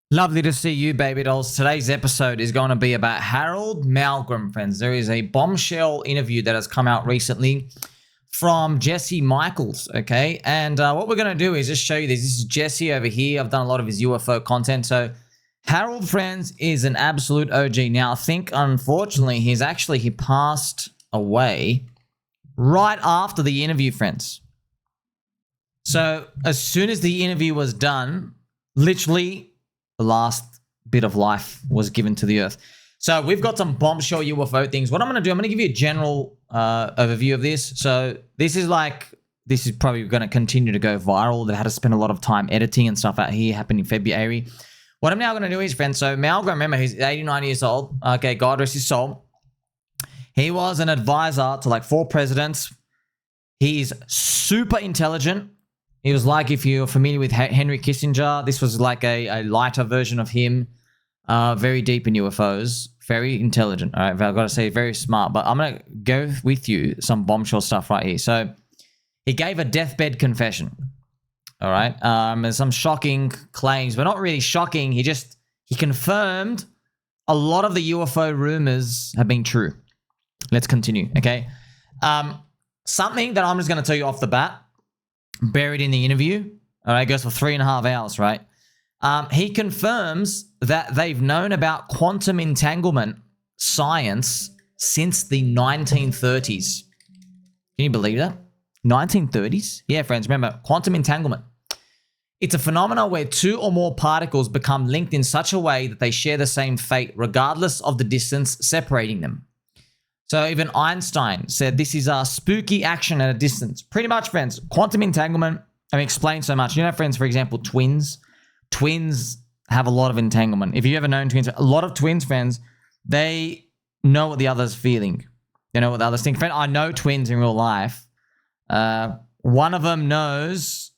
Lovely to see you, baby dolls. Today's episode is going to be about Harald Malmgren, friends. There is a bombshell interview that has come out recently from Jesse Michaels, okay? And what we're going to do is just show you this. This is Jesse over here. I've done a lot of his UFO content. So Harald, friends, is an absolute OG. Now, I think, unfortunately, he passed away right after the interview, friends. So as soon as the interview was done, literally the last bit of life was given to the earth. So we've got some bombshell UFO things. What I'm going to do, I'm going to give you a general overview of this. So this is probably going to continue to go viral. They had to spend a lot of time editing and stuff out here. Happened in February. What I'm now going to do is, friends, so Malmgren, remember, he's 89 years old. Okay, God rest his soul. He was an advisor to like 4 presidents. He's super intelligent. He was like, if you're familiar with Henry Kissinger, this was like a lighter version of him. Very deep in UFOs. Very intelligent. All right, I've got to say, very smart. But I'm going to go with you some bombshell stuff right here. So he gave a deathbed confession. All right. There's some shocking claims, but not really shocking. He confirmed a lot of the UFO rumors have been true. Let's continue, okay? Something that I'm just going to tell you off the bat, buried in the interview, all right, goes for 3.5 hours, right? He confirms that they've known about quantum entanglement science since the 1930s. Can you believe that? 1930s? Yeah, friends, remember, quantum entanglement. It's a phenomenon where 2 or more particles become linked in such a way that they share the same fate, regardless of the distance separating them. So even Einstein said this is a spooky action at a distance. Pretty much, friends, quantum entanglement, I mean, explains so much. You know, friends, for example, twins. Twins have a lot of entanglement. If you've ever known twins, a lot of twins, friends, they know what the other's feeling. They know what the other's thinking. Friend, I know twins in real life. One of them knows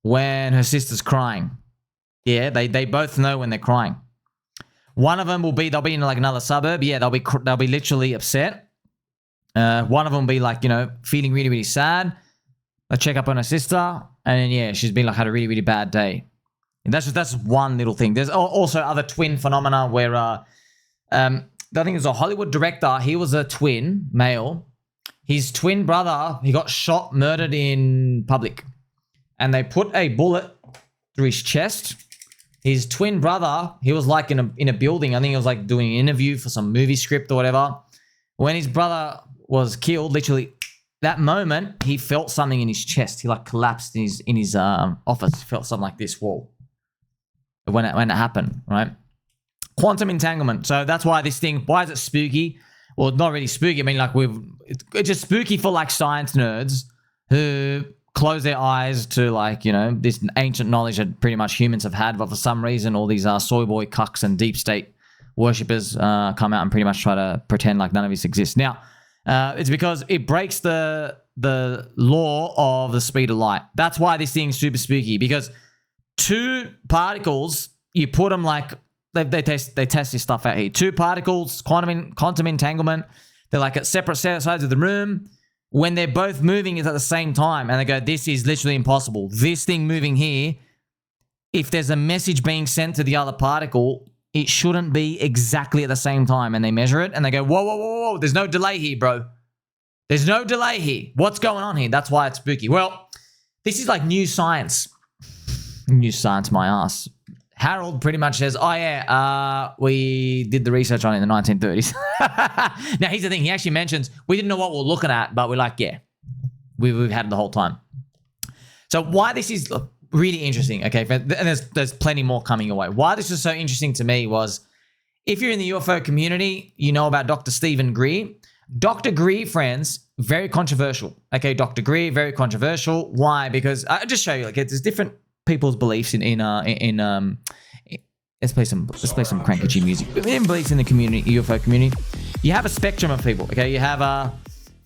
when her sister's crying. Yeah, they both know when they're crying. One of them they'll be in like another suburb. Yeah, they'll be literally upset. One of them will be like, you know, feeling really, really sad. They'll check up on her sister. And then, yeah, she's been like, had a really, really bad day. And that's one little thing. There's also other twin phenomena where, I think it was a Hollywood director. He was a twin, male. His twin brother, he got shot, murdered in public. And they put a bullet through his chest. His twin brother, he was like in a building. I think he was like doing an interview for some movie script or whatever. When his brother was killed, literally that moment, he felt something in his chest. He like collapsed in his office. He felt something like this. Whoa. When it happened, right? Quantum entanglement. So that's why this thing, why is it spooky? Well, not really spooky. I mean, like it's just spooky for like science nerds who close their eyes to like, you know, this ancient knowledge that pretty much humans have had, but for some reason all these soy boy cucks and deep state worshippers come out and pretty much try to pretend like none of this exists. Now, it's because it breaks the law of the speed of light. That's why this thing's super spooky, because 2 particles, you put them like, they test this stuff out here. 2 particles, quantum entanglement, they're like at separate sides of the room. When they're both moving at the same time, and they go, this is literally impossible. This thing moving here, if there's a message being sent to the other particle, it shouldn't be exactly at the same time. And they measure it, and they go, whoa, whoa, whoa, whoa, there's no delay here, bro. There's no delay here. What's going on here? That's why it's spooky. Well, this is like new science. New science, my ass. Harald pretty much says, oh yeah, we did the research on it in the 1930s. Now, here's the thing. He actually mentions, we didn't know what we were looking at, but we're like, yeah, we've had it the whole time. So why this is really interesting, okay, and there's plenty more coming your way. Why this is so interesting to me was, if you're in the UFO community, you know about Dr. Stephen Greer. Dr. Greer, friends, very controversial. Okay, Dr. Greer, very controversial. Why? Because I'll just show you, like, there's different people's beliefs in let's play some cranky G music. In beliefs in the community, UFO community, you have a spectrum of people. Okay, you have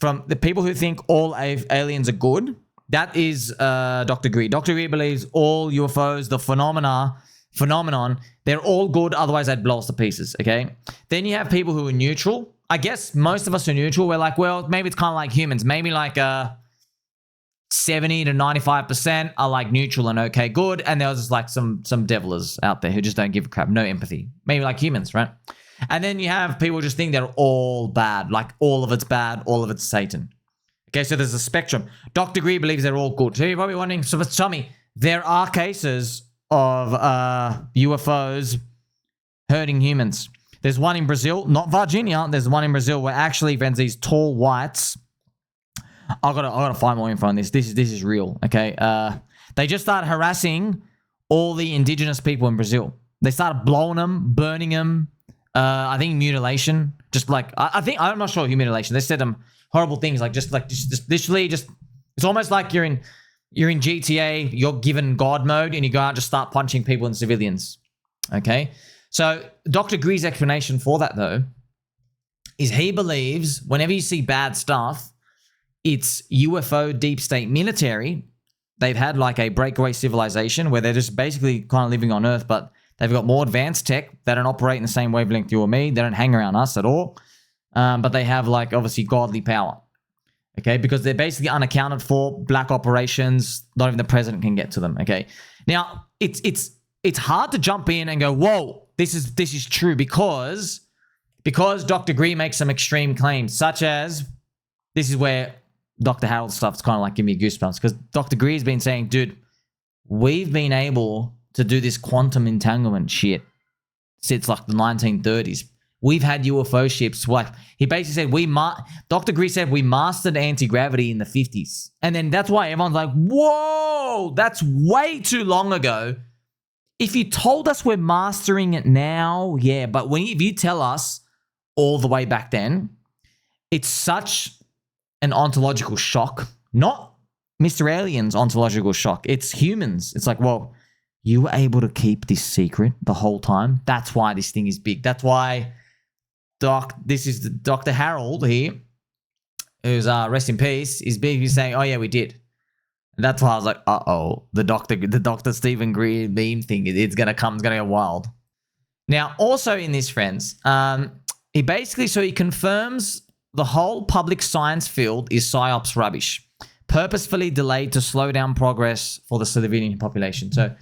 from the people who think all aliens are good. That is Dr. Greer. Dr. Greer believes all UFOs, the phenomenon, they're all good. Otherwise, they'd blow us to pieces. Okay. Then you have people who are neutral. I guess most of us are neutral. We're like, well, maybe it's kind of like humans. Maybe like 70 to 95% are like neutral and okay, good. And there's just like some devilers out there who just don't give a crap, no empathy. Maybe like humans, right? And then you have people just think they're all bad, like all of it's bad, all of it's Satan. Okay, so there's a spectrum. Dr. Greer believes they're all good. So you're probably wondering, so tell me, there are cases of UFOs hurting humans. There's one in Brazil, not Virginia. There's one in Brazil where actually, friends, these tall whites. I gotta find more info on this. This is real. Okay, they just started harassing all the indigenous people in Brazil. They started blowing them, burning them. I think mutilation. Just like I'm not sure mutilation. They said horrible things like just literally just. It's almost like you're in GTA. You're given God mode and you go out and just start punching people and civilians. Okay. So Dr. Greer's explanation for that, though, is he believes whenever you see bad stuff, it's UFO deep state military. They've had like a breakaway civilization where they're just basically kind of living on Earth, but they've got more advanced tech. They don't operate in the same wavelength you or me. They don't hang around us at all. But they have like obviously godly power. Okay, because they're basically unaccounted for, black operations. Not even the president can get to them. Okay, now it's hard to jump in and go, whoa. This is true because Dr. Greer makes some extreme claims, such as this is where Dr. Harold stuff's kind of like giving me goosebumps because Dr. Greer's been saying, dude, we've been able to do this quantum entanglement shit since like the 1930s. We've had UFO ships. Like he basically said, Dr. Greer said we mastered anti-gravity in the 50s, and then that's why everyone's like, whoa, that's way too long ago. If you told us we're mastering it now, yeah, but if you tell us all the way back then, it's such an ontological shock. Not Mr. Alien's ontological shock. It's humans. It's like, well, you were able to keep this secret the whole time. That's why this thing is big. That's why this is Dr. Harold here, who's rest in peace, is big. He's saying, oh yeah, we did. And that's why I was like, uh-oh, the Dr. Stephen Greer meme thing, it's going to go wild. Now, also in this, friends, he confirms the whole public science field is PSYOPs rubbish, purposefully delayed to slow down progress for the civilian population. So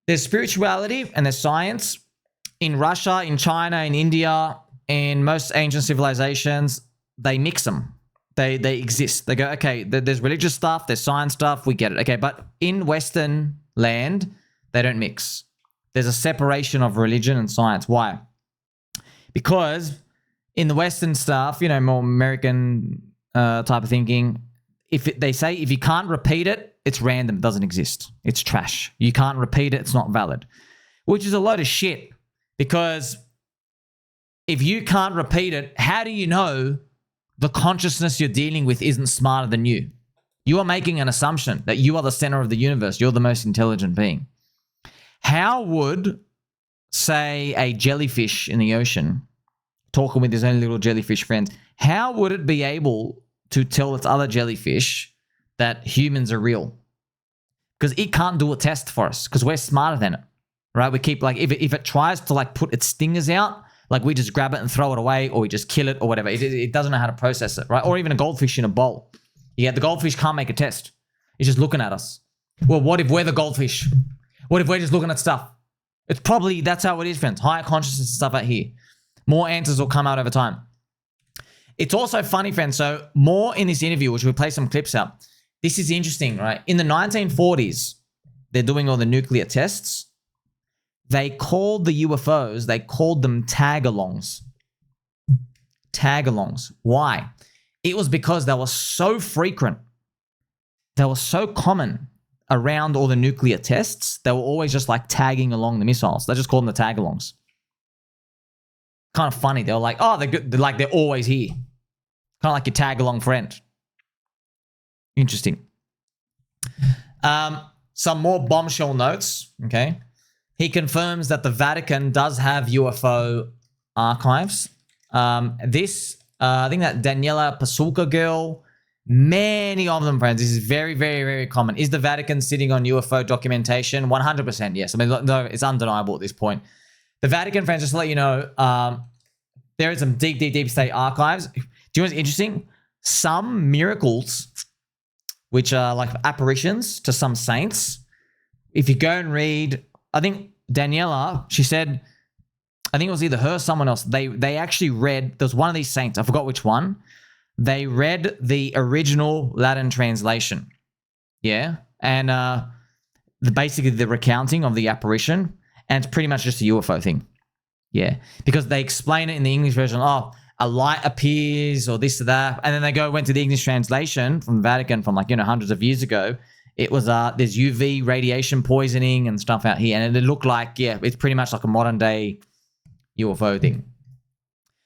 there's spirituality and there's science. In Russia, in China, in India, in most ancient civilizations, they mix them. They exist. They go, okay, there's religious stuff, there's science stuff, we get it. Okay, but in Western land, they don't mix. There's a separation of religion and science. Why? Because in the Western stuff, more American type of thinking, they say if you can't repeat it, it's random, it doesn't exist. It's trash. You can't repeat it, it's not valid. Which is a load of shit. Because if you can't repeat it, how do you know the consciousness you're dealing with isn't smarter than you? You are making an assumption that you are the center of the universe. You're the most intelligent being. How would, say, a jellyfish in the ocean, talking with his own little jellyfish friends, how would it be able to tell its other jellyfish that humans are real? Because it can't do a test for us because we're smarter than it, right? We keep like, if it tries to like put its stingers out, like we just grab it and throw it away or we just kill it or whatever. It doesn't know how to process it, right? Or even a goldfish in a bowl. Yeah, the goldfish can't make a test. It's just looking at us. Well, what if we're the goldfish? What if we're just looking at stuff? It's probably, that's how it is, friends. Higher consciousness stuff out here. More answers will come out over time. It's also funny, friends. So more in this interview, which we'll play some clips out. This is interesting, right? In the 1940s, they're doing all the nuclear tests. They called the UFOs, they called them tag-alongs. Tag-alongs. Why? It was because they were so frequent. They were so common around all the nuclear tests. They were always just like tagging along the missiles. They just called them the tag-alongs. Kind of funny. They were like, oh, they're good. They're always here. Kind of like your tag-along friend. Interesting. Some more bombshell notes, okay? He confirms that the Vatican does have UFO archives. I think that Daniela Pasulka girl, many of them, friends, this is very, very, very common. Is the Vatican sitting on UFO documentation? 100% yes. I mean, no, it's undeniable at this point. The Vatican, friends, just to let you know, there is some deep, deep, deep state archives. Do you know what's interesting? Some miracles which are like apparitions to some saints. If you go and read, I think Daniela, she said, I think it was either her or someone else. They actually read, there was one of these saints, I forgot which one. They read the original Latin translation. Yeah. And basically the recounting of the apparition. And it's pretty much just a UFO thing. Yeah. Because they explain it in the English version. Oh, a light appears or this or that. And then they went to the English translation from the Vatican from like, hundreds of years ago. It was, there's UV radiation poisoning and stuff out here. And it looked like, yeah, it's pretty much like a modern day UFO thing.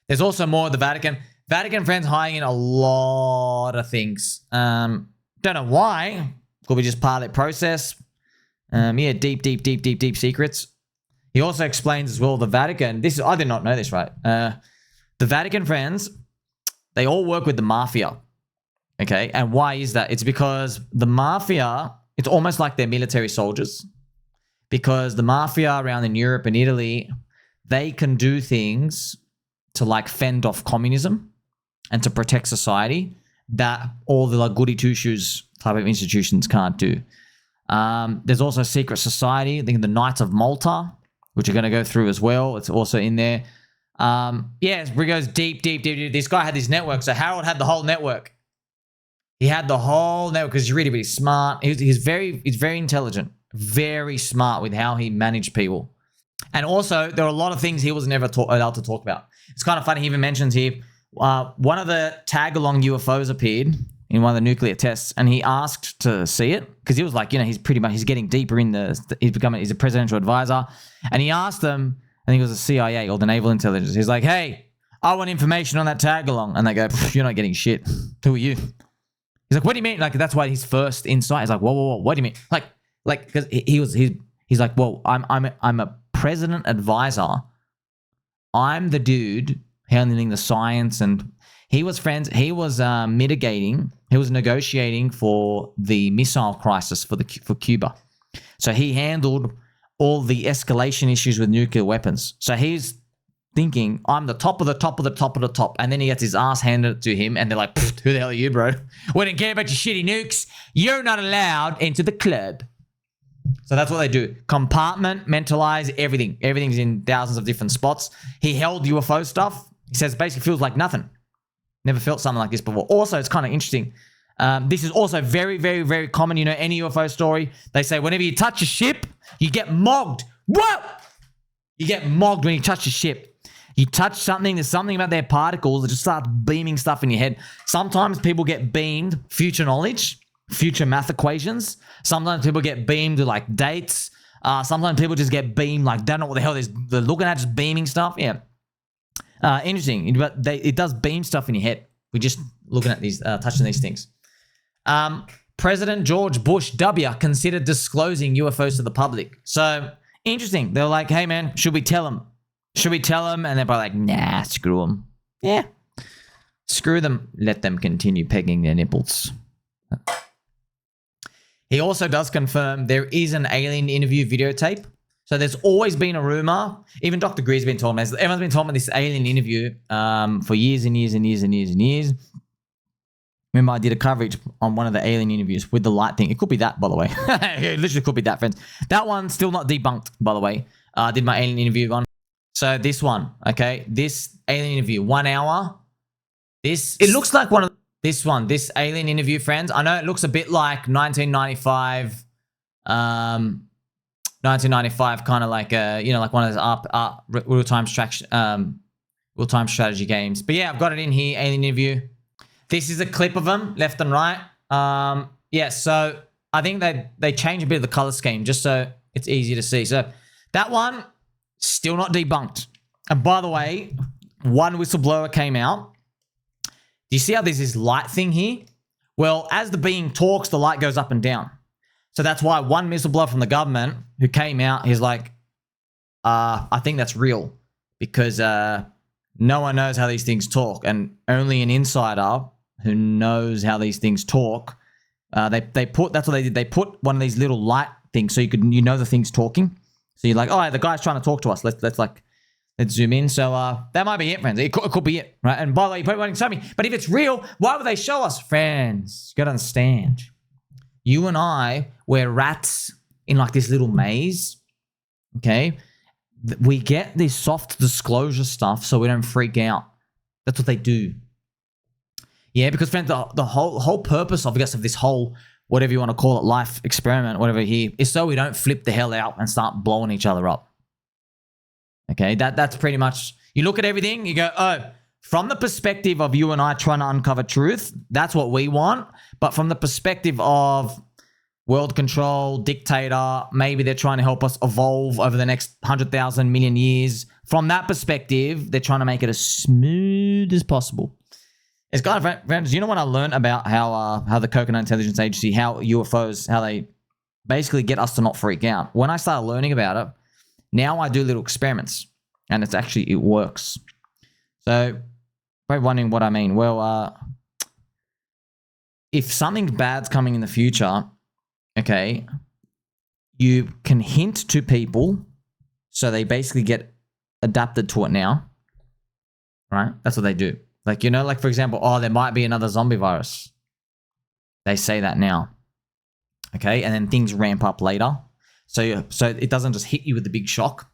There's also more of the Vatican. Vatican friends hiding in a lot of things. Don't know why. Could be just part of that process. Yeah, deep secrets. He also explains as well the Vatican. I did not know this, right? The Vatican friends, they all work with the mafia. Okay, and why is that? It's because the mafia, it's almost like they're military soldiers. Because the mafia around in Europe and Italy, they can do things to like fend off communism and to protect society that all the like goody two-shoes type of institutions can't do. There's also secret society, I think the Knights of Malta, which are going to go through as well. It's also in there. Yeah, it goes deep. This guy had this network. So Harald had the whole network. He had the whole network because he's really, really smart. He's very intelligent, very smart with how he managed people. And also, there are a lot of things he was never allowed to talk about. It's kind of funny. He even mentions here, one of the tag-along UFOs appeared in one of the nuclear tests, and he asked to see it because he was like, he's getting deeper in he's a presidential advisor, and he asked them, I think it was the CIA or the Naval Intelligence. He's like, hey, I want information on that tag-along, and they go, you're not getting shit. Who are you? He's like, what do you mean? Like, that's why his first insight is like, whoa, what do you mean? Like, because he's like, well, I'm a president advisor. I'm the dude handling the science, and he was mitigating. He was negotiating for the missile crisis for Cuba. So he handled all the escalation issues with nuclear weapons. So he's thinking, I'm the top of the top of the top of the top. And then he gets his ass handed to him, and they're like, who the hell are you, bro? We didn't care about your shitty nukes. You're not allowed into the club. So that's what they do. Compartmentalize everything. Everything's in thousands of different spots. He held UFO stuff. He says basically feels like nothing. Never felt something like this before. Also, it's kind of interesting. This is also very, very, very common. Any UFO story, they say whenever you touch a ship, you get mogged. What? You get mogged when you touch a ship. You touch something, there's something about their particles that just start beaming stuff in your head. Sometimes people get beamed future knowledge, future math equations. Sometimes people get beamed to like dates. Sometimes people just get beamed like don't know what the hell they're looking at, just beaming stuff. Yeah. Interesting, but it does beam stuff in your head. We're just looking at these, touching these things. President George Bush W. considered disclosing UFOs to the public. So, interesting. They were like, hey, man, should we tell them? Should we tell them? And they're probably like, nah, screw them. Yeah. Screw them. Let them continue pegging their nipples. He also does confirm there is an alien interview videotape. So there's always been a rumor. Even Dr. Greer's been talking about this. Everyone's been talking about this alien interview for years and years and years and years and years. Remember, I did a coverage on one of the alien interviews with the light thing. It could be that, by the way. It literally could be that, friends. That one's still not debunked, by the way. I did my alien interview one. So this one, okay? This alien interview, 1 hour. It looks like one of this this alien interview, friends. I know it looks a bit like 1995, 1995, kind of like like one of those real-time strategy games. But yeah, I've got it in here, alien interview. This is a clip of them, left and right. Yeah, so I think they changed a bit of the color scheme just so it's easier to see. So that one, still not debunked. And by the way, one whistleblower came out. Do you see how there's this light thing here? Well, as the being talks, the light goes up and down. So that's why one whistleblower from the government who came out, he's like, I think that's real because no one knows how these things talk, and only an insider who knows how these things talk. They put, that's what they did. They put one of these little light things so you know the thing's talking. So you're like, oh, the guy's trying to talk to us. Let's zoom in. So that might be it, friends. It could be it, right? And by the way, you probably won't show me. But if it's real, why would they show us, friends? You got to understand. You and I, we're rats in like this little maze, okay? We get this soft disclosure stuff so we don't freak out. That's what they do. Yeah, because friends, the whole purpose of, I guess, of this whole, whatever you want to call it, life experiment, whatever here, is so we don't flip the hell out and start blowing each other up. Okay, that's pretty much, you look at everything, you go, oh, from the perspective of you and I trying to uncover truth, that's what we want. But from the perspective of world control, dictator, maybe they're trying to help us evolve over the next 100,000 million years. From that perspective, they're trying to make it as smooth as possible. It's kind of, friends, you know what I learned about how the Coconut Intelligence Agency, how UFOs, how they basically get us to not freak out. When I started learning about it, now I do little experiments, and it works. So, probably wondering what I mean. Well, if something bad's coming in the future, okay, you can hint to people so they basically get adapted to it now, right? That's what they do. Like, you know, like, for example, oh, there might be another zombie virus. They say that now, okay? And then things ramp up later. So it doesn't just hit you with the big shock.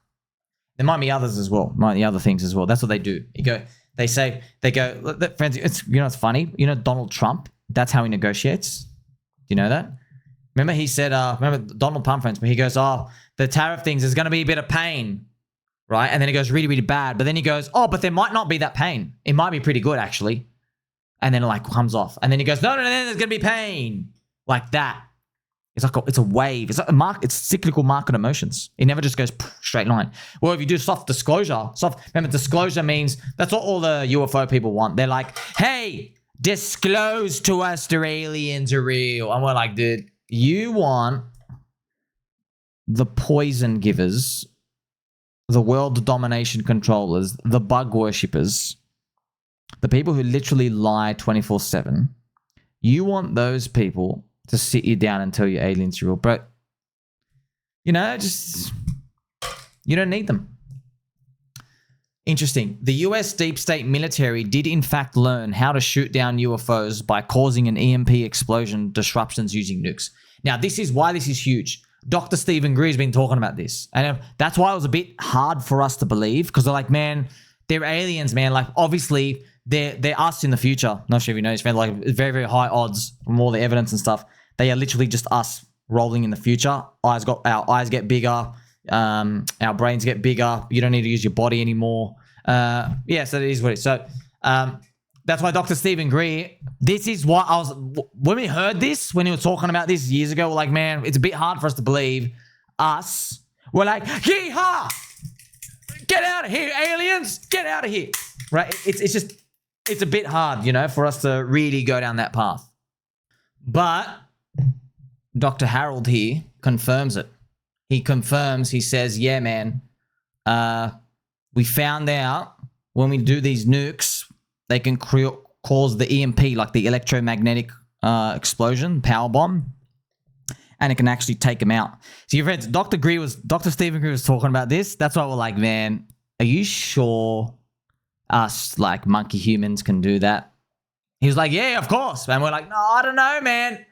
There might be others as well. Might be other things as well. That's what they do. They go, friends, it's funny. You know, Donald Trump, that's how he negotiates. Do you know that? Remember he said, remember Donald Trump, friends, but he goes, oh, the tariff things is going to be a bit of pain, right? And then it goes really, really bad. But then he goes, oh, but there might not be that pain. It might be pretty good, actually. And then it like comes off. And then he goes, no, there's going to be pain. Like that. It's a wave. It's like it's cyclical market emotions. It never just goes straight line. Well, if you do soft disclosure, remember disclosure means that's what all the UFO people want. They're like, hey, disclose to us the aliens are real. And we're like, dude, you want the poison givers, the world domination controllers, the bug worshippers, the people who literally lie 24/7. You want those people to sit you down and tell you aliens are real. But, you know, just, you don't need them. Interesting. The US deep state military did in fact learn how to shoot down UFOs by causing an EMP explosion disruptions using nukes. Now, this is why this is huge. Dr. Stephen Greer has been talking about this. And that's why it was a bit hard for us to believe, because they're like, man, they're aliens, man. Like, obviously, they're us in the future. Not sure if you know this, man. Like, very, very high odds from all the evidence and stuff. They are literally just us rolling in the future. Our eyes get bigger. Our brains get bigger. You don't need to use your body anymore. Yeah, so it is what it is. So that's why Dr. Stephen Greer, this is what I was, when we heard this, when he was talking about this years ago, we're like, man, it's a bit hard for us to believe. Us, we're like, yee-haw! Get out of here, aliens! Get out of here! Right? It's a bit hard, you know, for us to really go down that path. But Dr. Harald here confirms it. He confirms, he says, yeah, man, we found out when we do these nukes, they can cause the EMP, like the electromagnetic explosion, power bomb, and it can actually take them out. So your friends, Dr. Stephen Greer was talking about this. That's why we're like, man, are you sure us, like monkey humans, can do that? He was like, yeah, of course. And we're like, no, I don't know, man.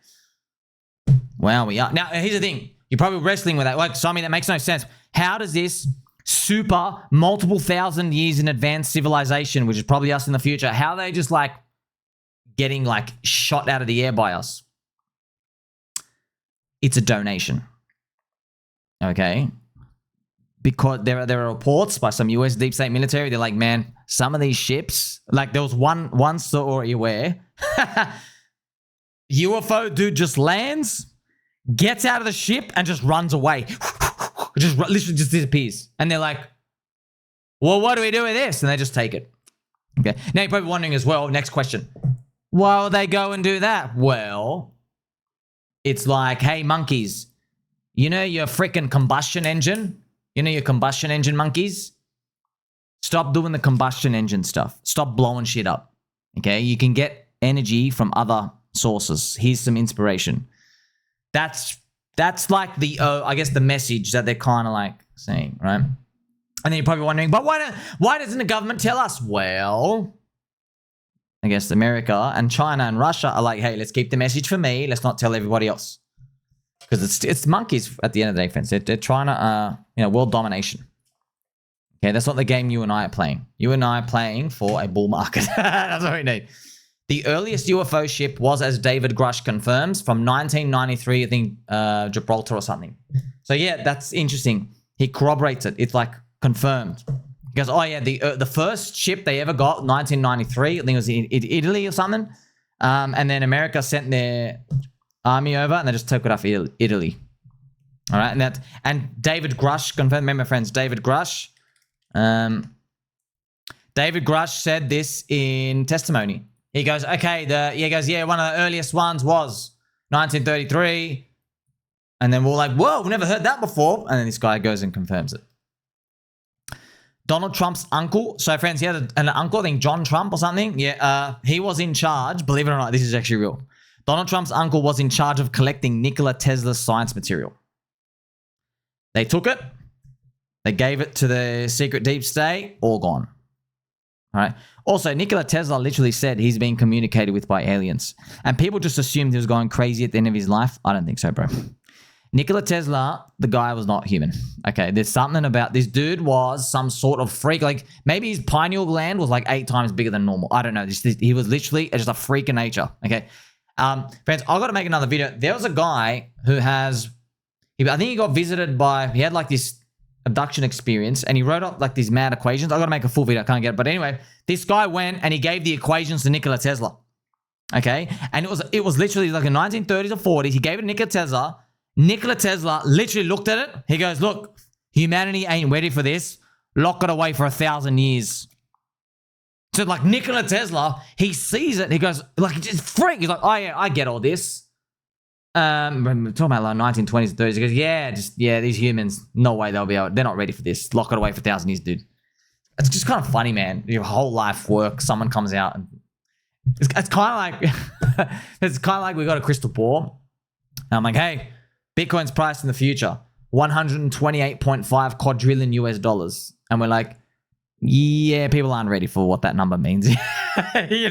Well, we are. Now, here's the thing. You're probably wrestling with that. Like, so I mean, that makes no sense. How does this super multiple thousand years in advanced civilization, which is probably us in the future, how are they just like getting like shot out of the air by us? It's a donation. Okay. Because there are reports by some US deep state military. They're like, man, some of these ships, like there was one story where UFO dude just lands, gets out of the ship and just runs away. Just literally just disappears. And they're like, well, what do we do with this? And they just take it. Okay. Now you're probably wondering as well, next question. Why would they go and do that? Well, it's like, hey, monkeys, you know your freaking combustion engine? You know your combustion engine monkeys? Stop doing the combustion engine stuff. Stop blowing shit up. Okay? You can get energy from other sources. Here's some inspiration. That's like the, I guess, the message that they're kind of like saying, right? And then you're probably wondering, but why doesn't the government tell us? Well, I guess America and China and Russia are like, hey, let's keep the message for me. Let's not tell everybody else. Because it's monkeys at the end of the day, friends. They're trying to, world domination. Okay, that's not the game you and I are playing. You and I are playing for a bull market. That's what we need. The earliest UFO ship was, as David Grusch confirms, from 1993, I think, Gibraltar or something. So yeah, that's interesting. He corroborates it. It's like confirmed. He goes, oh yeah, the first ship they ever got, 1993, I think it was in Italy or something. And then America sent their army over and they just took it off Italy. All right, and David Grusch confirmed. Remember, friends, David Grusch. David Grusch said this in testimony. He goes, okay, one of the earliest ones was 1933. And then we're like, whoa, we've never heard that before. And then this guy goes and confirms it. Donald Trump's uncle. So, friends, he had an uncle, I think John Trump or something. Yeah, he was in charge. Believe it or not, this is actually real. Donald Trump's uncle was in charge of collecting Nikola Tesla's science material. They took it. They gave it to the secret deep state. All gone. All right. Also, Nikola Tesla literally said he's being communicated with by aliens. And people just assumed he was going crazy at the end of his life. I don't think so, bro. Nikola Tesla, the guy was not human. Okay, there's something about this dude was some sort of freak. Like, maybe his pineal gland was like 8 times bigger than normal. I don't know. He was literally just a freak of nature. Okay. Friends, I've got to make another video. There was a guy who I think he got visited he had like this abduction experience and he wrote up like these mad equations. I've got to make a full video. I can't get it. But anyway, this guy went and he gave the equations to Nikola Tesla. Okay. And it was literally like in 1930s or 40s. He gave it to Nikola Tesla. Nikola Tesla literally looked at it. He goes, look, humanity ain't ready for this. Lock it away for 1,000 years. So like Nikola Tesla, he sees it. He goes, like, just freak. He's like, oh yeah, I get all this. We're talking about like 1920s and 30s. He goes, these humans, no way they'll be able. They're not ready for this. Lock it away for 1,000 years, dude. It's just kind of funny, man. Your whole life work, someone comes out and it's kind of like it's kind of like we got a crystal ball. And I'm like, hey, Bitcoin's price in the future, 128.5 quadrillion US dollars. And we're like, yeah, people aren't ready for what that number means. You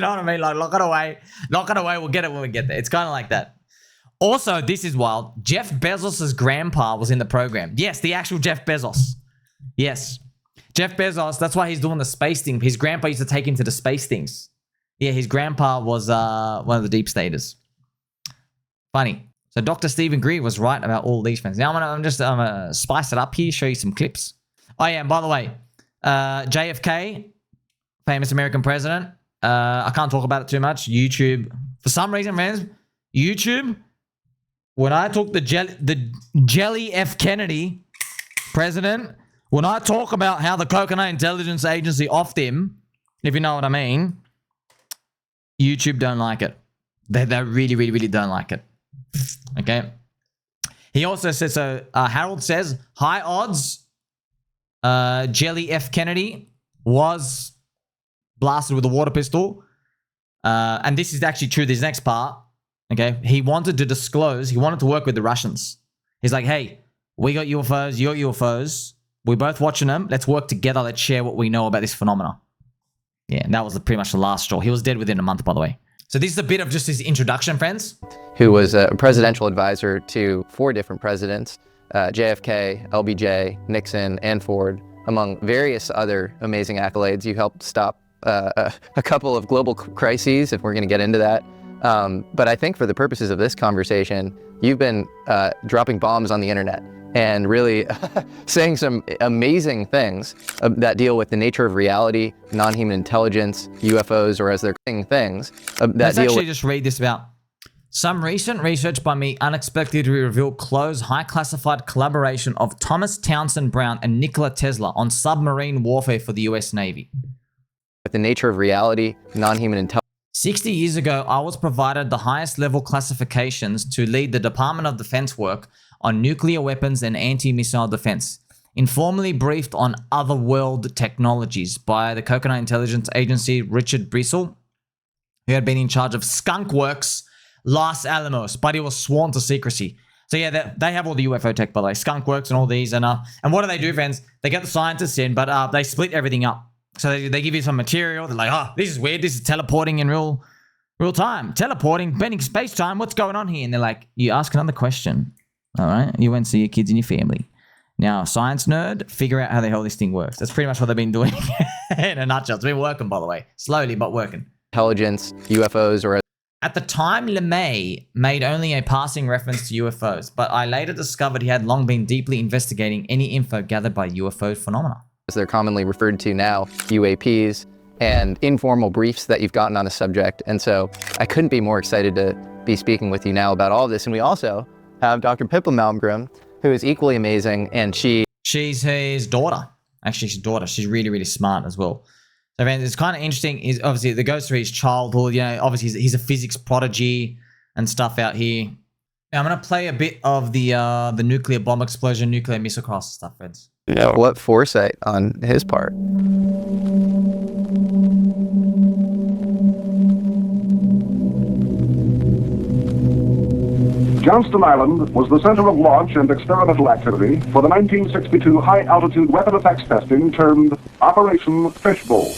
know what I mean? Like, lock it away. We'll get it when we get there. It's kind of like that. Also, this is wild. Jeff Bezos' grandpa was in the program. Yes, the actual Jeff Bezos. Yes. Jeff Bezos, that's why he's doing the space thing. His grandpa used to take him to the space things. Yeah, his grandpa was one of the deep staters. Funny. So Dr. Stephen Greer was right about all these things. Now I'm gonna spice it up here, show you some clips. Oh yeah, and by the way, JFK, famous American president. I can't talk about it too much. YouTube, for some reason, friends, YouTube. When I took the Jelly F. Kennedy president, when I talk about how the Coconut Intelligence Agency offed him, if you know what I mean, YouTube don't like it. They really, really, really don't like it. Okay. He also says, Harold says, high odds, Jelly F. Kennedy was blasted with a water pistol. And this is actually true, this next part. Okay. He wanted to work with the Russians. He's like, hey, we got UFOs, you got UFOs. We're both watching them. Let's work together. Let's share what we know about this phenomena. Yeah, and that was pretty much the last straw. He was dead within a month, by the way. So this is a bit of just his introduction, friends. Who was a presidential advisor to 4 different presidents, JFK, LBJ, Nixon, and Ford, among various other amazing accolades. You helped stop a couple of global crises, if we're going to get into that. But I think for the purposes of this conversation, you've been dropping bombs on the internet and really saying some amazing things that deal with the nature of reality, non-human intelligence, UFOs, or as they're saying things Let's actually just read this about. Some recent research by me unexpectedly revealed close, high classified collaboration of Thomas Townsend Brown and Nikola Tesla on submarine warfare for the US Navy. With the nature of reality, non-human intelligence. 60 years ago, I was provided the highest level classifications to lead the Department of Defense work on nuclear weapons and anti-missile defense. Informally briefed on otherworld technologies by the Coconut Intelligence Agency Richard Brissell, who had been in charge of Skunk Works, Los Alamos, but he was sworn to secrecy. So yeah, they have all the UFO tech, by the way, Skunk Works and all these. And what do, friends? They get the scientists in, but they split everything up. So they give you some material. They're like, oh, this is weird. This is teleporting in real time. Teleporting, bending space-time. What's going on here? And they're like, you ask another question, All right? You went to see your kids and your family. Now, science nerd, figure out how the hell this thing works. That's pretty much what they've been doing in a nutshell. It's been working, by the way. Slowly, but working. Intelligence, UFOs, or... At the time, LeMay made only a passing reference to UFOs, but I later discovered he had long been deeply investigating any info gathered by UFO phenomena. as they're commonly referred to now, UAPs, and informal briefs that you've gotten on a subject. And so I couldn't be more excited to be speaking with you now about all of this. And we also have Dr. Pippa Malmgren, who is equally amazing, and she's his daughter. Actually, she's daughter. She's really, really smart as well. So, man, it's kind of interesting. Is obviously it goes through his childhood. You know, obviously he's a physics prodigy and stuff out here. Now, I'm gonna play a bit of the nuclear bomb explosion, nuclear missile crisis stuff, friends. Yeah, what foresight on his part. Johnston Island was the center of launch and experimental activity for the 1962 high-altitude weapon effects testing termed Operation Fishbowl.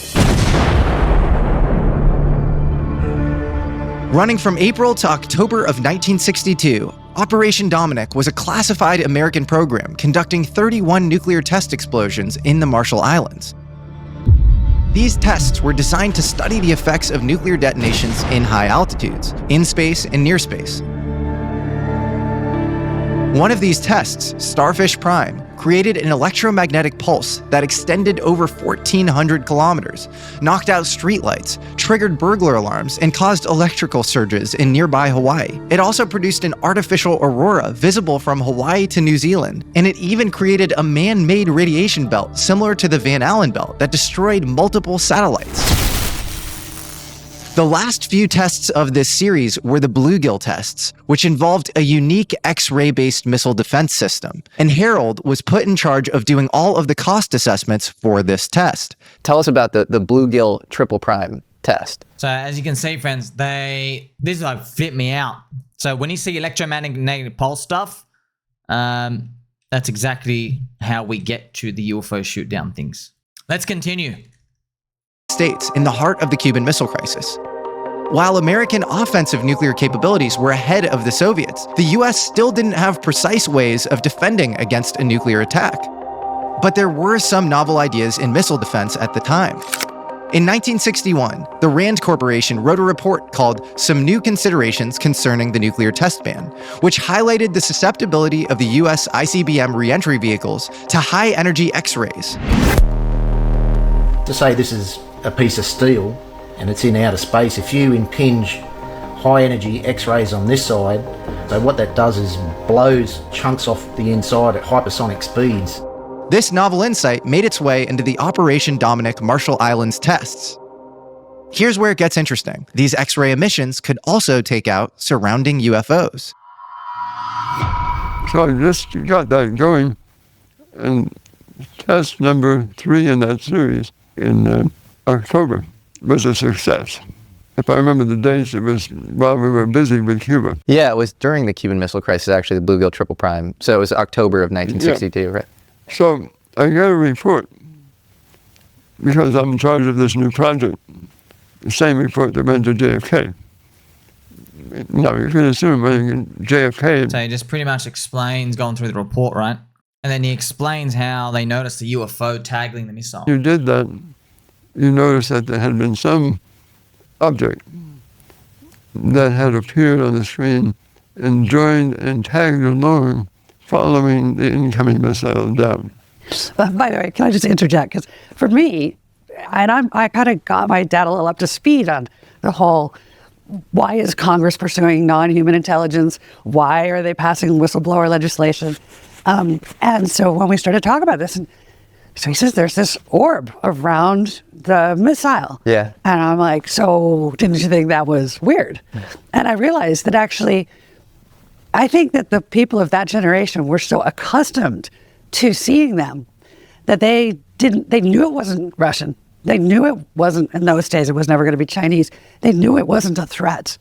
Running from April to October of 1962, Operation Dominic was a classified American program conducting 31 nuclear test explosions in the Marshall Islands. These tests were designed to study the effects of nuclear detonations in high altitudes, in space and near space. One of these tests, Starfish Prime, created an electromagnetic pulse that extended over 1,400 kilometers, knocked out streetlights, triggered burglar alarms, and caused electrical surges in nearby Hawaii. It also produced an artificial aurora visible from Hawaii to New Zealand, and it even created a man-made radiation belt similar to the Van Allen belt that destroyed multiple satellites. The last few tests of this series were the Bluegill tests, which involved a unique X-ray-based missile defense system, and Harald was put in charge of doing all of the cost assessments for this test. Tell us about the Bluegill triple prime test. So as you can see, friends, this like flipped me out. So when you see electromagnetic pulse stuff, that's exactly how we get to the UFO shoot down things. Let's continue. States in the heart of the Cuban Missile Crisis. While American offensive nuclear capabilities were ahead of the Soviets, the US still didn't have precise ways of defending against a nuclear attack. But there were some novel ideas in missile defense at the time. In 1961, the RAND Corporation wrote a report called Some New Considerations Concerning the Nuclear Test Ban, which highlighted the susceptibility of the US ICBM reentry vehicles to high-energy X-rays. To say this is a piece of steel and it's in outer space, if you impinge high energy X-rays on this side, so what that does is blows chunks off the inside at hypersonic speeds. This novel insight made its way into the Operation Dominic Marshall Islands tests. Here's where it gets interesting. These X-ray emissions could also take out surrounding UFOs. So I just got that going, and test number 3 in that series in October was a success. If I remember the dates, it was while we were busy with Cuba. Yeah, it was during the Cuban Missile Crisis, actually, the Bluegill triple prime. So it was October of 1962, yeah. Right? So I got a report, because I'm in charge of this new project, the same report that went to JFK. Now, you can assume JFK... So he just pretty much explains, going through the report, right? And then he explains how they noticed the UFO tagging the missile. You did that. You noticed that there had been some object that had appeared on the screen and joined and tagged along, following the incoming missile down. By the way, can I just interject? Because for me, and I kind of got my dad a little up to speed on the whole, why is Congress pursuing non-human intelligence? Why are they passing whistleblower legislation? And so when we started talking about this, so he says there's this orb around the missile. Yeah. And I'm like, so didn't you think that was weird? And I realized that actually, I think that the people of that generation were so accustomed to seeing them that they knew it wasn't Russian. They knew it wasn't, in those days, it was never going to be Chinese. They knew it wasn't a threat.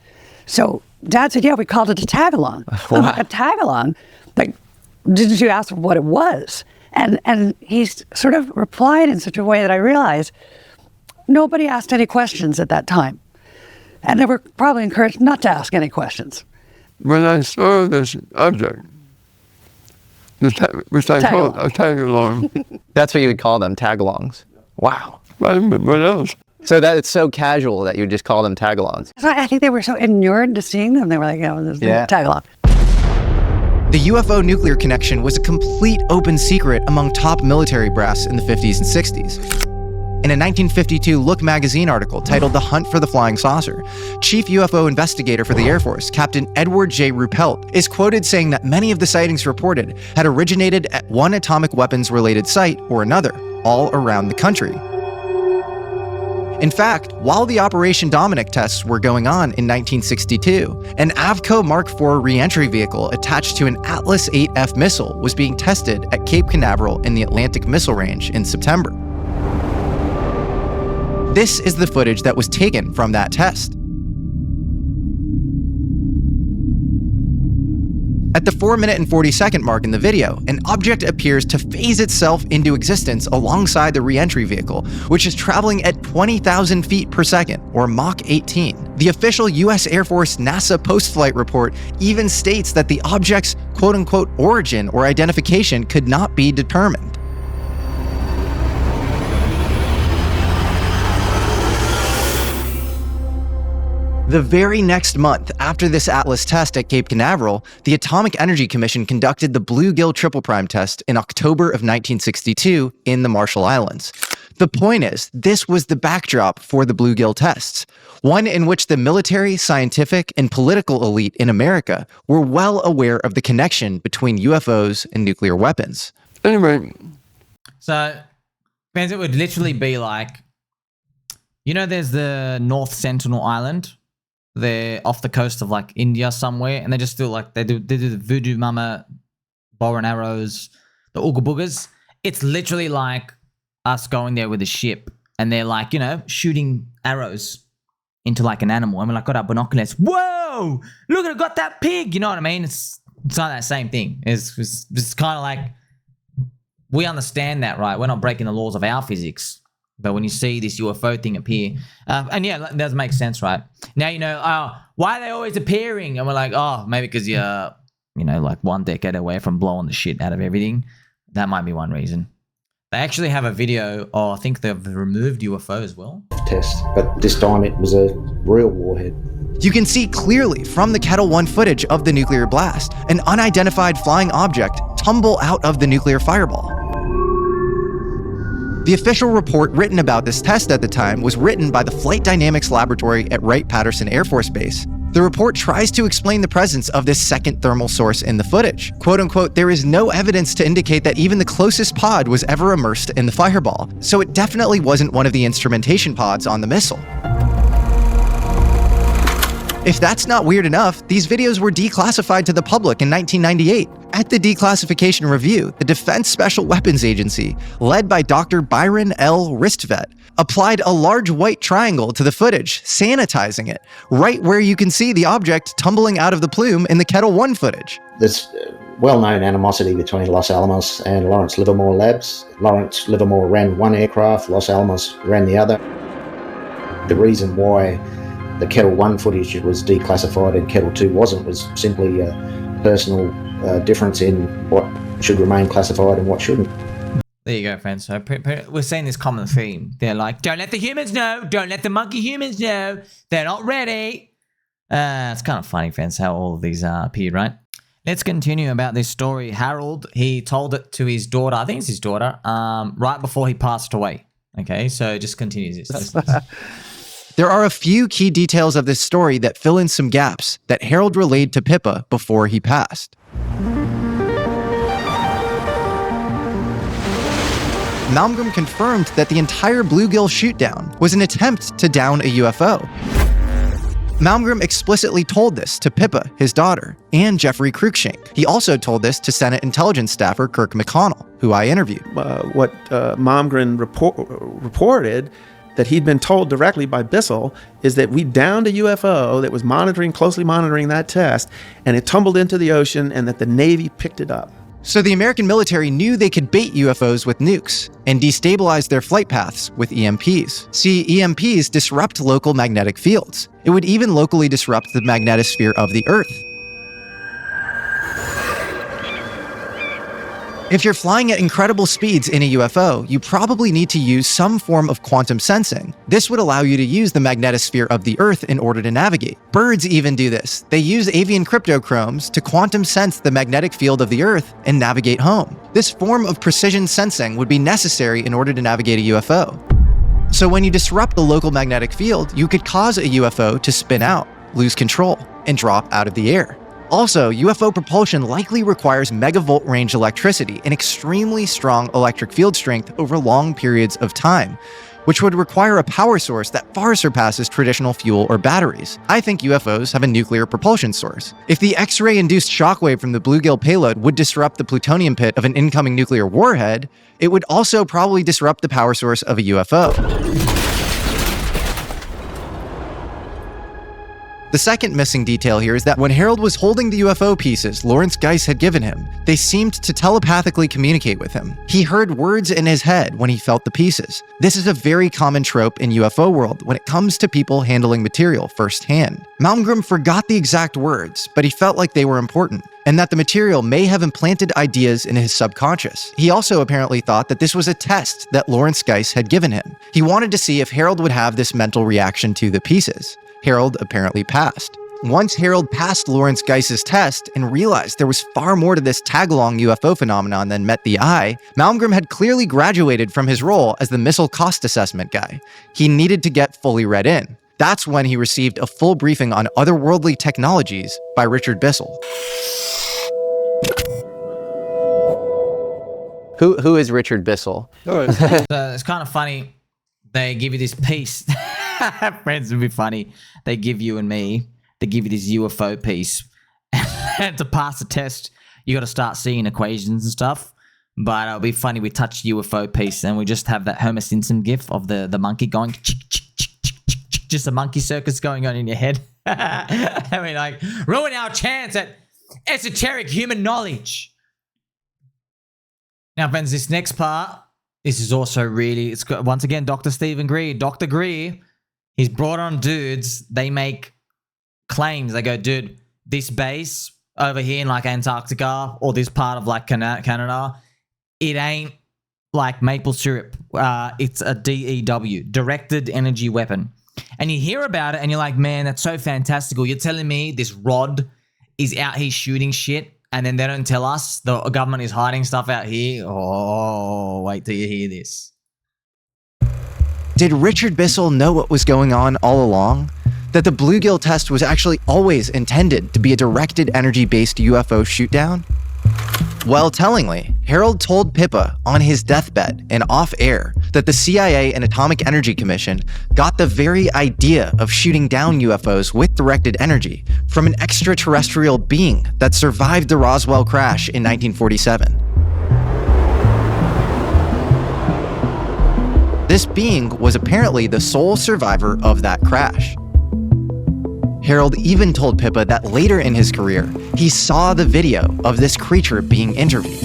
So Dad said, yeah, we called it a tag-along. Wow. A tag-along? Like, didn't you ask what it was? And he sort of replied in such a way that I realized nobody asked any questions at that time. And they were probably encouraged not to ask any questions. When I saw this object, which I call a tag-along. That's what you would call them, tag-alongs. Wow. What else? So that it's so casual that you would just call them tag-alongs. I think they were so inured to seeing them. They were like, this is tag along. The UFO nuclear connection was a complete open secret among top military brass in the 50s and 60s. In a 1952 Look magazine article titled The Hunt for the Flying Saucer, chief UFO investigator for the Air Force, Captain Edward J. Ruppelt, is quoted saying that many of the sightings reported had originated at one atomic weapons-related site or another, all around the country. In fact, while the Operation Dominic tests were going on in 1962, an Avco Mark IV re-entry vehicle attached to an Atlas 8F missile was being tested at Cape Canaveral in the Atlantic Missile Range in September. This is the footage that was taken from that test. At the 4-minute and 40-second mark in the video, an object appears to phase itself into existence alongside the re-entry vehicle, which is traveling at 20,000 feet per second, or Mach 18. The official US Air Force NASA post-flight report even states that the object's quote-unquote origin or identification could not be determined. The very next month after this Atlas test at Cape Canaveral, the Atomic Energy Commission conducted the Bluegill Triple Prime test in October of 1962 in the Marshall Islands. The point is, this was the backdrop for the Bluegill tests, one in which the military, scientific, and political elite in America were well aware of the connection between UFOs and nuclear weapons. Anyway. So, fans, it would literally be like, there's the North Sentinel Island. They're off the coast of like India somewhere, and they just do like they do the voodoo mama bow and arrows, the ooga boogers. It's literally like us going there with a ship, and they're like shooting arrows into like an animal, and we're like got our binoculars. Whoa! Look, I got that pig. You know what I mean? It's not that same thing. It's kind of like we understand that, right? We're not breaking the laws of our physics. But when you see this UFO thing appear, and yeah, that does make sense, right? Now, why are they always appearing? And we're like, maybe because you're, like 1 decade away from blowing the shit out of everything. That might be one reason. They actually have a video, I think they've removed UFO as well. Test, but this time it was a real warhead. You can see clearly from the Kettle 1 footage of the nuclear blast, an unidentified flying object tumble out of the nuclear fireball. The official report written about this test at the time was written by the Flight Dynamics Laboratory at Wright-Patterson Air Force Base. The report tries to explain the presence of this second thermal source in the footage. Quote unquote, there is no evidence to indicate that even the closest pod was ever immersed in the fireball, so it definitely wasn't one of the instrumentation pods on the missile. If that's not weird enough, these videos were declassified to the public in 1998. At the declassification review, the Defense Special Weapons Agency, led by Dr. Byron L. Ristvet, applied a large white triangle to the footage, sanitizing it, right where you can see the object tumbling out of the plume in the Kettle 1 footage. There's well-known animosity between Los Alamos and Lawrence Livermore Labs. Lawrence Livermore ran one aircraft, Los Alamos ran the other. The reason why the Kettle 1 footage was declassified and Kettle 2 wasn't was simply a personal difference in what should remain classified and what shouldn't. There you go, friends. So we're seeing this common theme. They're like, don't let the humans know. Don't let the monkey humans know. They're not ready. It's kind of funny, friends, how all of these appeared, right? Let's continue about this story. Harold, he told it to his daughter. I think it's his daughter, right before he passed away. Okay, so just continues this. There are a few key details of this story that fill in some gaps that Harold relayed to Pippa before he passed. Malmgren confirmed that the entire Bluegill shootdown was an attempt to down a UFO. Malmgren explicitly told this to Pippa, his daughter, and Jeffrey Cruikshank. He also told this to Senate intelligence staffer Kirk McConnell, who I interviewed. What Malmgren reported that he'd been told directly by Bissell is that we downed a UFO that was closely monitoring that test, and it tumbled into the ocean, and that the Navy picked it up. So the American military knew they could bait UFOs with nukes and destabilize their flight paths with EMPs. See, EMPs disrupt local magnetic fields. It would even locally disrupt the magnetosphere of the Earth. If you're flying at incredible speeds in a UFO, you probably need to use some form of quantum sensing. This would allow you to use the magnetosphere of the Earth in order to navigate. Birds even do this. They use avian cryptochromes to quantum sense the magnetic field of the Earth and navigate home. This form of precision sensing would be necessary in order to navigate a UFO. So when you disrupt the local magnetic field, you could cause a UFO to spin out, lose control, and drop out of the air. Also, UFO propulsion likely requires megavolt range electricity and extremely strong electric field strength over long periods of time, which would require a power source that far surpasses traditional fuel or batteries. I think UFOs have a nuclear propulsion source. If the X-ray induced shockwave from the bluegill payload would disrupt the plutonium pit of an incoming nuclear warhead, it would also probably disrupt the power source of a UFO. The second missing detail here is that when Harald was holding the UFO pieces Lawrence Geist had given him, they seemed to telepathically communicate with him. He heard words in his head when he felt the pieces. This is a very common trope in UFO world when it comes to people handling material firsthand. Malmgren forgot the exact words, but he felt like they were important, and that the material may have implanted ideas in his subconscious. He also apparently thought that this was a test that Lawrence Geist had given him. He wanted to see if Harald would have this mental reaction to the pieces. Harald apparently passed. Once Harald passed Lawrence Geist's test and realized there was far more to this tag-along UFO phenomenon than met the eye, Malmgren had clearly graduated from his role as the missile cost assessment guy. He needed to get fully read in. That's when he received a full briefing on otherworldly technologies by Richard Bissell. Who is Richard Bissell? Oh, It's kind of funny. They give you this piece. Friends, would be funny. They give you and me, they give you this UFO piece. And to pass the test, you got to start seeing equations and stuff. But it'll be funny. We touch UFO piece and we just have that Homer Simpson gif of the monkey going, just a monkey circus going on in your head. I mean, like, ruin our chance at esoteric human knowledge. Now, friends, this next part, this is also really, it's got, once again, Dr. Stephen Greer. Dr. Greer, he's brought on dudes. They make claims. They go, dude, this base over here in like Antarctica or this part of like Canada, it ain't like maple syrup. It's a DEW, directed energy weapon. And you hear about it and you're like, man, that's so fantastical. You're telling me this rod is out here shooting shit and then they don't tell us the government is hiding stuff out here? Oh, wait till you hear this. Did Richard Bissell know what was going on all along? That the bluegill test was actually always intended to be a directed energy-based UFO shootdown? Well, tellingly, Harald told Pippa on his deathbed and off-air that the CIA and Atomic Energy Commission got the very idea of shooting down UFOs with directed energy from an extraterrestrial being that survived the Roswell crash in 1947. This being was apparently the sole survivor of that crash. Harald even told Pippa that later in his career, he saw the video of this creature being interviewed.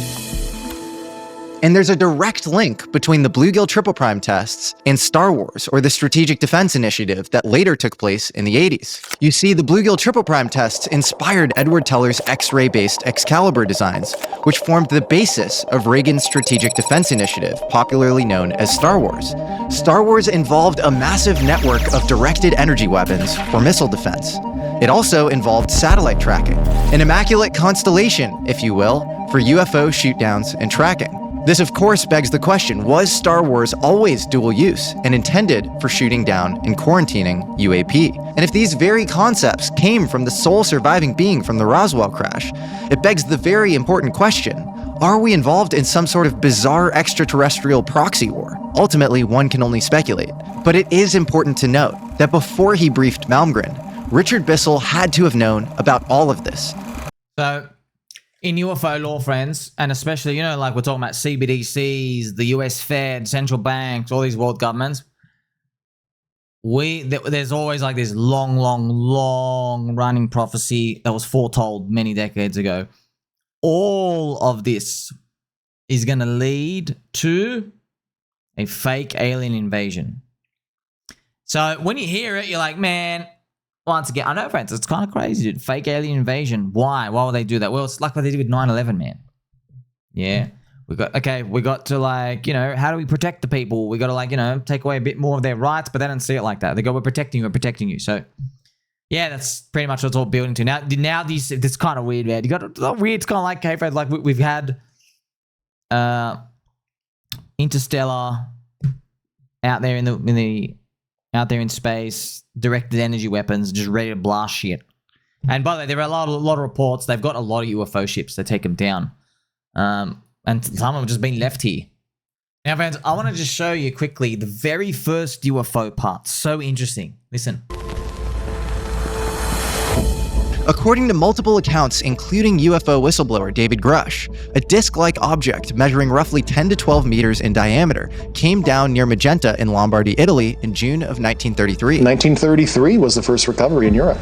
And there's a direct link between the Bluegill Triple Prime tests and Star Wars, or the Strategic Defense Initiative that later took place in the 80s. You see, the Bluegill Triple Prime tests inspired Edward Teller's X-ray-based Excalibur designs, which formed the basis of Reagan's Strategic Defense Initiative, popularly known as Star Wars. Star Wars involved a massive network of directed energy weapons for missile defense. It also involved satellite tracking, an immaculate constellation, if you will, for UFO shootdowns and tracking. This, of course, begs the question, was Star Wars always dual use and intended for shooting down and quarantining UAP? And if these very concepts came from the sole surviving being from the Roswell crash, it begs the very important question, are we involved in some sort of bizarre extraterrestrial proxy war? Ultimately, one can only speculate. But it is important to note that before he briefed Malmgren, Richard Bissell had to have known about all of this. So, in UFO law, friends, and especially, you know, like we're talking about CBDCs, the US Fed, central banks, all these world governments, there's always like this long running prophecy that was foretold many decades ago. All of this is going to lead to a fake alien invasion. So when you hear it, you're like, man, once again, I know, friends, it's kind of crazy, dude. Fake alien invasion. Why? Why would they do that? Well, it's like what they did with 9/11, man. Yeah. we got to like, how do we protect the people? We got to like, take away a bit more of their rights, but they don't see it like that. They go, we're protecting you. So yeah, that's pretty much what it's all building to. Now this kind of weird, man. You got a weird, it's kind of like, hey, Fred, like we've had Interstellar out there out there in space, directed energy weapons, just ready to blast shit. And by the way, there are a lot of reports. They've got a lot of UFO ships. They take them down. And some have just been left here. Now, friends, I want to just show you quickly the very first UFO part. So interesting. Listen. According to multiple accounts, including UFO whistleblower David Grusch, a disc-like object measuring roughly 10 to 12 meters in diameter came down near Magenta in Lombardy, Italy in June of 1933. 1933 was the first recovery in Europe.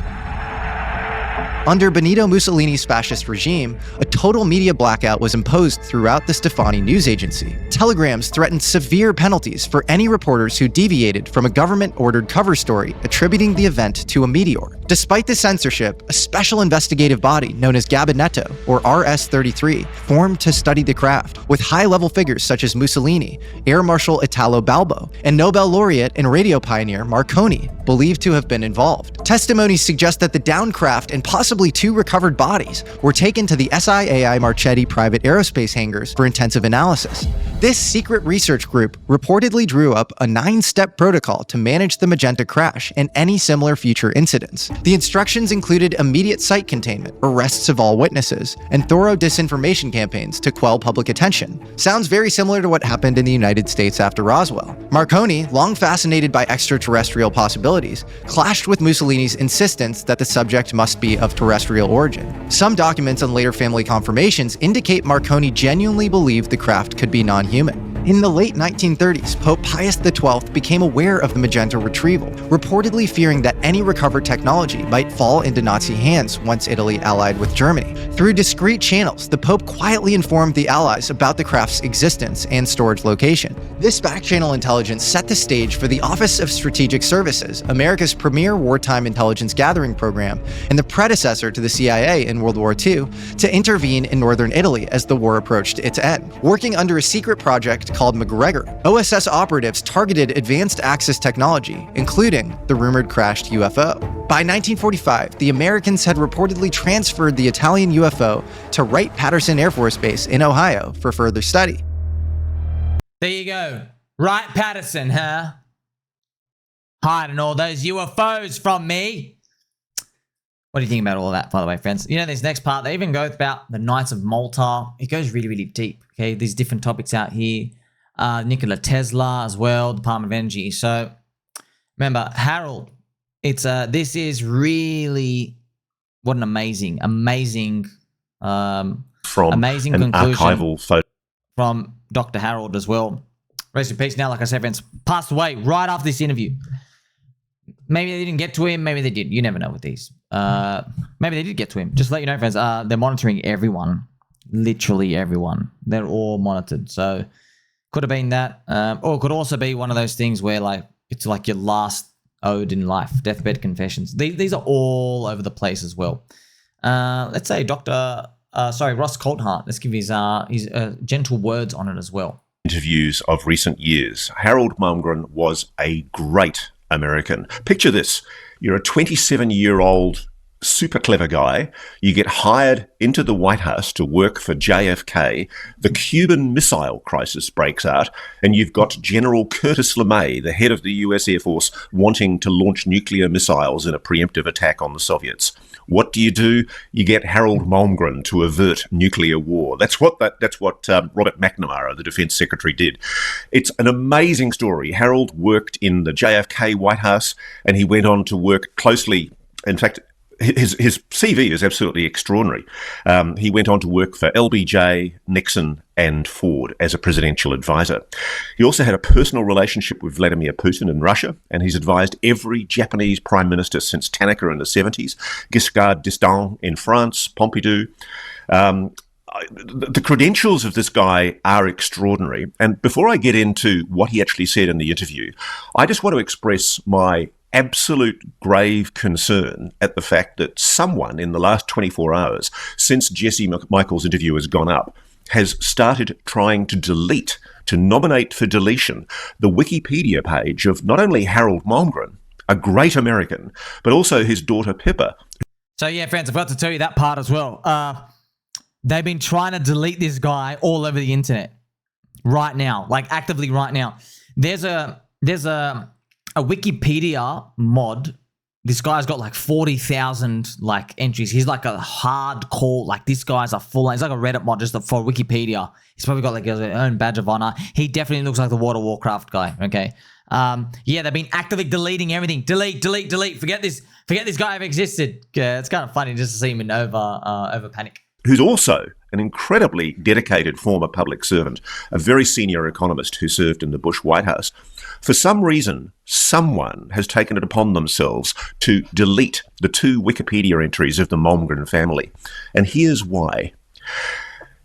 Under Benito Mussolini's fascist regime, a total media blackout was imposed throughout the Stefani news agency. Telegrams threatened severe penalties for any reporters who deviated from a government-ordered cover story attributing the event to a meteor. Despite the censorship, a special investigative body known as Gabinetto, or RS-33, formed to study the craft, with high-level figures such as Mussolini, Air Marshal Italo Balbo, and Nobel laureate and radio pioneer Marconi, believed to have been involved. Testimonies suggest that the downed craft and possibly 2 recovered bodies were taken to the SIAI Marchetti private aerospace hangars for intensive analysis. This secret research group reportedly drew up a 9-step protocol to manage the Magenta crash and any similar future incidents. The instructions included immediate site containment, arrests of all witnesses, and thorough disinformation campaigns to quell public attention. Sounds very similar to what happened in the United States after Roswell. Marconi, long fascinated by extraterrestrial possibilities, clashed with Mussolini's insistence that the subject must be of terrestrial origin. Some documents and later family confirmations indicate Marconi genuinely believed the craft could be non-human. In the late 1930s, Pope Pius XII became aware of the Magenta retrieval, reportedly fearing that any recovered technology might fall into Nazi hands once Italy allied with Germany. Through discreet channels, the Pope quietly informed the Allies about the craft's existence and storage location. This back-channel intelligence set the stage for the Office of Strategic Services, America's premier wartime intelligence gathering program, and the predecessor to the CIA in World War II, to intervene in northern Italy as the war approached its end. Working under a secret project called McGregor, OSS operatives targeted advanced Axis technology, including the rumored crashed UFO. By 1945, the Americans had reportedly transferred the Italian UFO to Wright-Patterson Air Force Base in Ohio for further study. There you go. Wright-Patterson, huh? Hiding all those UFOs from me. What do you think about all of that, by the way, friends? This next part, they even go about the Knights of Malta. It goes really, really deep, okay? These different topics out here. Nikola Tesla as well, Department of Energy. So, remember, Harold, this is really, what an amazing conclusion archival photo from Dr. Harold as well. Rest in peace now, like I said, friends, passed away right after this interview. Maybe they didn't get to him. Maybe they did. You never know with these. Maybe they did get to him. Just to let you know, friends, they're monitoring everyone. Literally everyone. They're all monitored. So could have been that. Or it could also be one of those things where it's like your last ode in life. Deathbed Confessions. These are all over the place as well. Let's say Ross Coulthart. Let's give his gentle words on it as well. Interviews of recent years. Harald Malmgren was a great American. Picture this. You're a 27-year-old super clever guy. You get hired into the White House to work for JFK. The Cuban Missile Crisis breaks out, and you've got General Curtis LeMay, the head of the US Air Force, wanting to launch nuclear missiles in a preemptive attack on the Soviets. What do? You get Harald Malmgren to avert nuclear war. That's what Robert McNamara, the defense secretary, did. It's an amazing story. Harald worked in the JFK White House, and he went on to work closely. In fact, his CV is absolutely extraordinary. He went on to work for LBJ, Nixon, and Ford as a presidential advisor. He also had a personal relationship with Vladimir Putin in Russia, and he's advised every Japanese prime minister since Tanaka in the 70s, Giscard d'Estaing in France, Pompidou. The credentials of this guy are extraordinary. And before I get into what he actually said in the interview, I just want to express my absolute grave concern at the fact that someone in the last 24 hours, since Jesse Michael's interview has gone up, has started trying to nominate for deletion, the Wikipedia page of not only Harald Malmgren, a great American, but also his daughter Pippa. So yeah, friends, I've got to tell you that part as well. They've been trying to delete this guy all over the internet right now, like actively right now. There's a Wikipedia mod. This guy's got like 40,000 like entries. He's like a hardcore, like this guy's a full, he's like a Reddit mod just for Wikipedia. He's probably got like his own badge of honor. He definitely looks like the World of Warcraft guy, okay? Yeah, they've been actively deleting everything. Delete. Forget this guy ever existed. It's kind of funny just to see him in over panic. Who's also an incredibly dedicated former public servant, a very senior economist who served in the Bush White House. For some reason, someone has taken it upon themselves to delete the 2 Wikipedia entries of the Malmgren family. And here's why.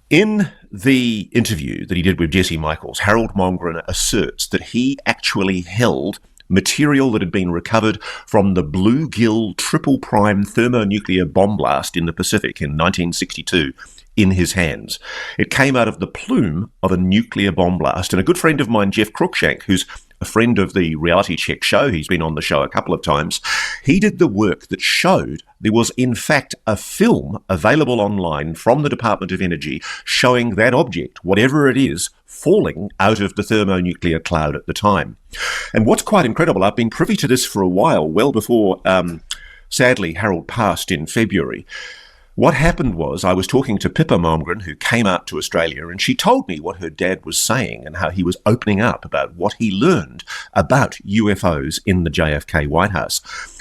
In the interview that he did with Jesse Michaels, Harald Malmgren asserts that he actually held material that had been recovered from the Bluegill triple prime thermonuclear bomb blast in the Pacific in 1962 in his hands. It came out of the plume of a nuclear bomb blast. And a good friend of mine, Jeff Cruikshank, who's a friend of the Reality Check show, he's been on the show a couple of times, he did the work that showed there was in fact a film available online from the Department of Energy showing that object, whatever it is, falling out of the thermonuclear cloud at the time. And what's quite incredible, I've been privy to this for a while, well before, sadly, Harald passed in February. What happened was I was talking to Pippa Malmgren, who came out to Australia, and she told me what her dad was saying and how he was opening up about what he learned about UFOs in the JFK White House.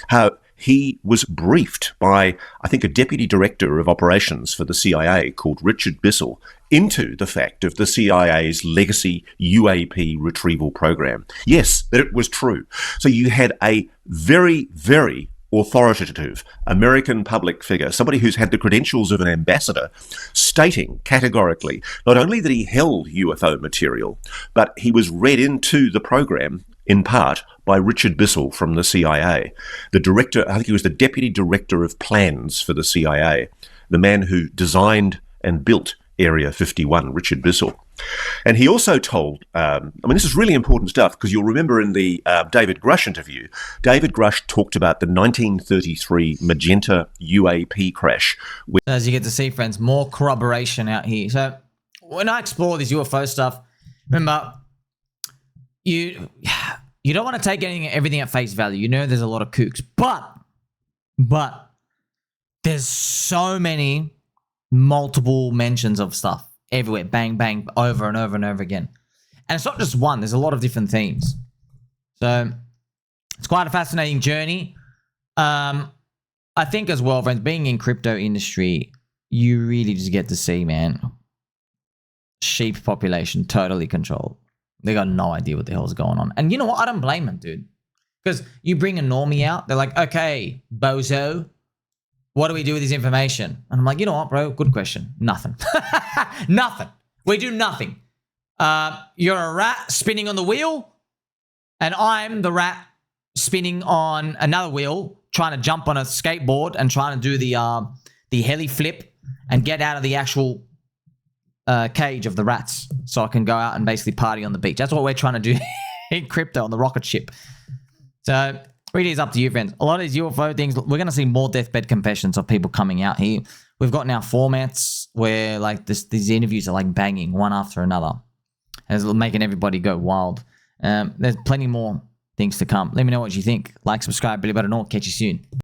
How he was briefed by, I think, a deputy director of operations for the CIA called Richard Bissell into the fact of the CIA's legacy UAP retrieval program. Yes, that it was true. So you had a very, very authoritative American public figure, somebody who's had the credentials of an ambassador, stating categorically not only that he held UFO material, but he was read into the program in part by Richard Bissell from the CIA, the director, I think he was the deputy director of plans for the CIA, the man who designed and built Area 51, Richard Bissell. And he also told, this is really important stuff, because you'll remember in the David Grusch interview, David Grusch talked about the 1933 Magenta UAP crash. As you get to see, friends, more corroboration out here. So when I explore this UFO stuff, remember, you don't want to take everything at face value. You know there's a lot of kooks. But there's so many multiple mentions of stuff everywhere, bang, bang, over and over and over again. And it's not just one, there's a lot of different themes. So it's quite a fascinating journey. I think as well, friends, being in crypto industry, you really just get to see, man, sheep population totally controlled. They got no idea what the hell's going on. And you know what? I don't blame them, dude. Because you bring a normie out, they're like, okay, bozo, what do we do with this information? And I'm like, you know what, bro? Good question. Nothing. Nothing. We do nothing. You're a rat spinning on the wheel, and I'm the rat spinning on another wheel, trying to jump on a skateboard and trying to do the heli flip and get out of the actual cage of the rats so I can go out and basically party on the beach. That's what we're trying to do in crypto on the rocket ship. So really is up to you, friends. A lot of these UFO things, we're going to see more Deathbed Confessions of people coming out here. We've got now formats where like these interviews are like banging one after another. And it's making everybody go wild. There's plenty more things to come. Let me know what you think. Like, subscribe, Billy Better Know. Catch you soon.